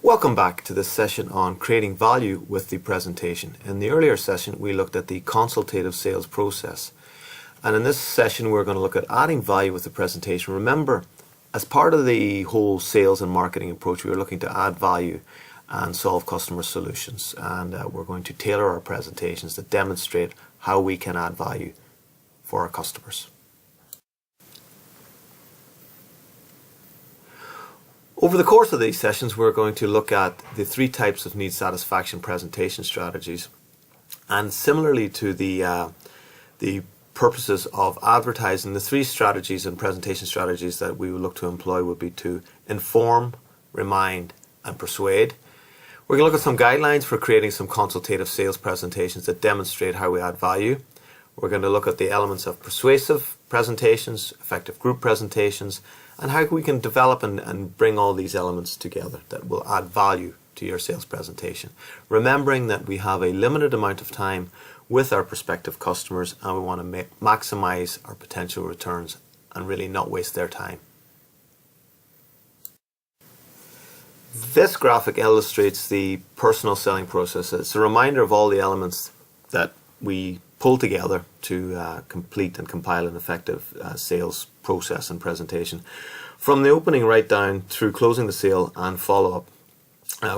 Welcome back to this session on creating value with the presentation. In the earlier session we looked at the consultative sales process, and in this session we're going to look at adding value with the presentation. Remember, as part of the whole sales and marketing approach, we are looking to add value and solve customer solutions, and we're going to tailor our presentations to demonstrate how we can add value for our customers. Over the course of these sessions, we're going to look at the three types of need satisfaction presentation strategies, and similarly to the purposes of advertising, the three strategies and presentation strategies that we would look to employ would be to inform, remind, and persuade. We're going to look at some guidelines for creating some consultative sales presentations that demonstrate how we add value. We're going to look at the elements of persuasive presentations, effective group presentations, and how we can develop and bring all these elements together that will add value to your sales presentation. Remembering that we have a limited amount of time with our prospective customers, and we want to maximize our potential returns and really not waste their time. This graphic illustrates the personal selling process. It's a reminder of all the elements that we pull together to complete and compile an effective sales process and presentation. From the opening right down through closing the sale and follow-up,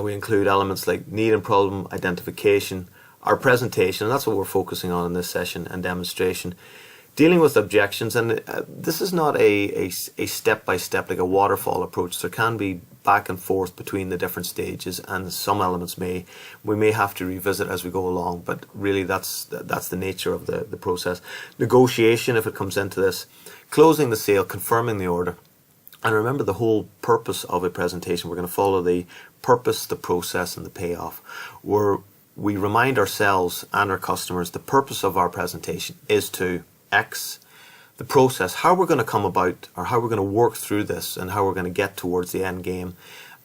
we include elements like need and problem identification, our presentation, and that's what we're focusing on in this session, and demonstration, dealing with objections. And this is not a step-by-step, like a waterfall approach. There can be back and forth between the different stages, and some elements we may have to revisit as we go along, but really that's the nature of the process. Negotiation, if it comes into this, closing the sale, confirming the order. And remember the whole purpose of a presentation. We're going to follow the purpose, the process, and the payoff, where we remind ourselves and our customers the purpose of our presentation is to X, the process, how we're going to come about, or how we're going to work through this, and how we're going to get towards the end game,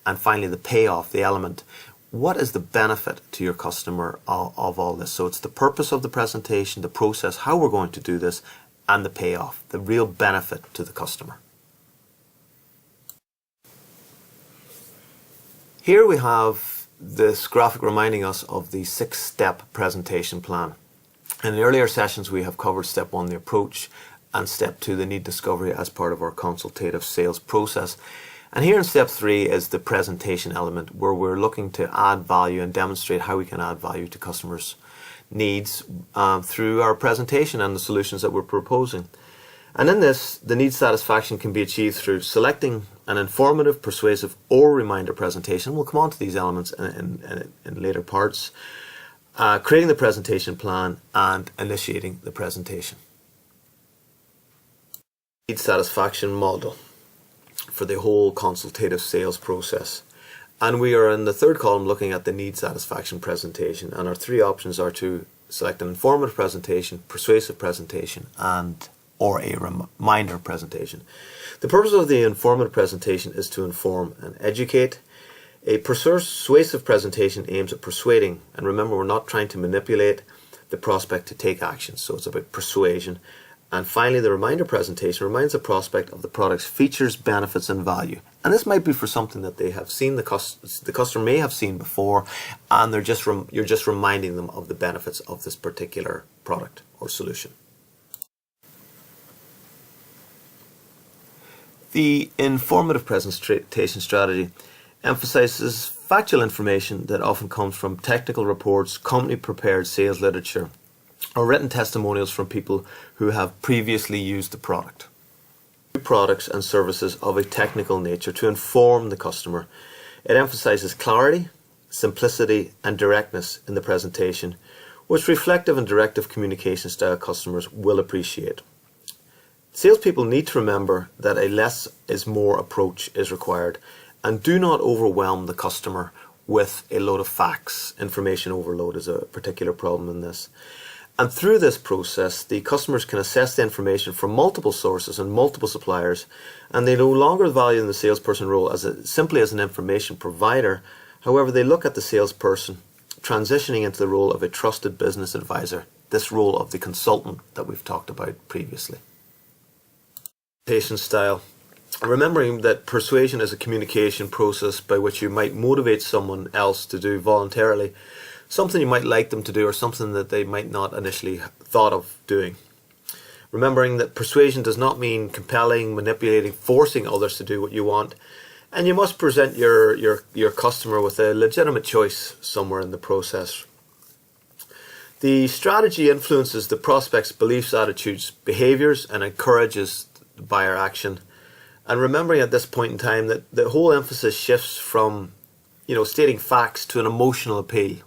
and finally the payoff, the element. What is the benefit to your customer of all this? So it's the purpose of the presentation, the process, how we're going to do this, and the payoff, the real benefit to the customer. Here we have this graphic reminding us of the 6-step presentation plan. In the earlier sessions we have covered step 1, the approach, and step 2, the need discovery, as part of our consultative sales process. And here in step 3 is the presentation element, where we're looking to add value and demonstrate how we can add value to customers' needs through our presentation and the solutions that we're proposing. And in this, the need satisfaction can be achieved through selecting an informative, persuasive, or reminder presentation. We'll come on to these elements in later parts. Creating the presentation plan and initiating the presentation. Need satisfaction model for the whole consultative sales process. And we are in the third column looking at the need satisfaction presentation, and our three options are to select an informative presentation, persuasive presentation, or a reminder presentation. The purpose of the informative presentation is to inform and educate. A persuasive presentation aims at persuading, and remember, we're not trying to manipulate the prospect to take action, so it's about persuasion. And finally, the reminder presentation reminds the prospect of the product's features, benefits, and value. And this might be for something that they have seen, the customer may have seen before, and you're just reminding them of the benefits of this particular product or solution. The informative presentation strategy emphasizes factual information that often comes from technical reports, company-prepared sales literature, or written testimonials from people who have previously used the product. Products and services of a technical nature to inform the customer. It emphasizes clarity, simplicity, and directness in the presentation, which reflective and directive communication style customers will appreciate. Salespeople need to remember that a less is more approach is required, and do not overwhelm the customer with a load of facts. Information overload is a particular problem in this. And through this process, the customers can assess the information from multiple sources and multiple suppliers, and they no longer value the salesperson role simply as an information provider. However, they look at the salesperson transitioning into the role of a trusted business advisor, this role of the consultant that we've talked about previously. Presentation style. remembering that persuasion is a communication process by which you might motivate someone else to do voluntarily something you might like them to do or something that they might not initially thought of doing. Remembering that persuasion does not mean compelling, manipulating, forcing others to do what you want, and you must present your customer with a legitimate choice somewhere in the process. The strategy influences the prospect's beliefs, attitudes, behaviours, and encourages the buyer action. And remembering at this point in time that the whole emphasis shifts from, stating facts to an emotional appeal.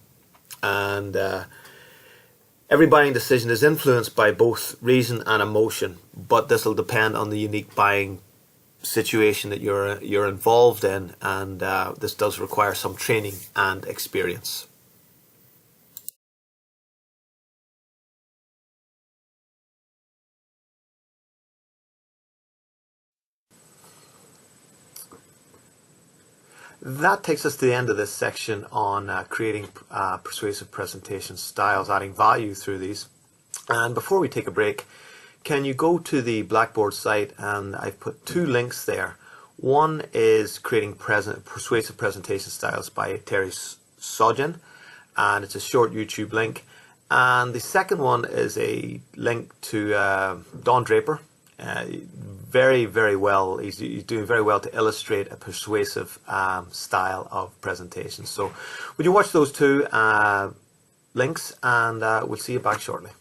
And every buying decision is influenced by both reason and emotion, but this will depend on the unique buying situation that you're involved in, and this does require some training and experience. That takes us to the end of this section on creating persuasive presentation styles, adding value through these. And before we take a break, can you go to the Blackboard site, and I've put 2 links there. One is creating persuasive presentation styles by Terry Sogin, and it's a short YouTube link. And the second one is a link to Don Draper. Very, very well. He's doing very well to illustrate a persuasive style of presentation. So would you watch those 2 links, and we'll see you back shortly.